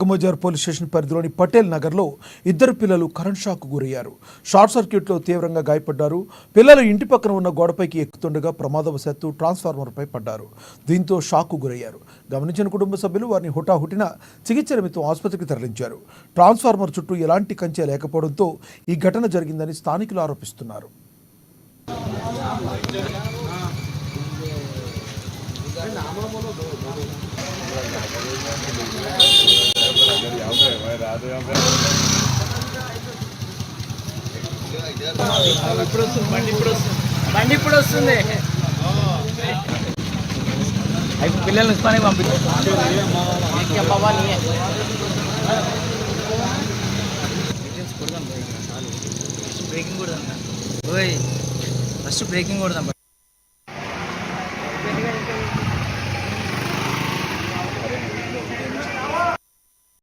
కమోజార్ police station పరిధిలోని పటేల్ నగర్లో ఇద్దరు పిల్లలు కరెంట్ షాక్ గురయ్యారు. షార్ట్ సర్క్యూట్లో తీవ్రంగా గాయపడ్డారు. పిల్లలు ఇంటి పక్కన ఉన్న గోడపైకి ఎక్కుతుండగా ప్రమాదవశాత్తు ట్రాన్స్ఫార్మర్పై పడ్డారు. దీంతో షాక్ గురయ్యారు. గమనించిన కుటుంబ సభ్యులు వారిని హుటాహుటిన చికిత్స నిమిత్తం ఆసుపత్రికి తరలించారు. ట్రాన్స్ఫార్మర్ చుట్టూ ఎలాంటి కంచె లేకపోవడంతో ఈ ఘటన జరిగిందని స్థానికులు ఆరోపిస్తున్నారు. బండి ఇప్పుడు వస్తుంది. పిల్లల్ని ఇస్తానికి పంపిస్తాను. బ్రేకింగ్ కూడా ఫస్ట్ బ్రేకింగ్ కొడదాం.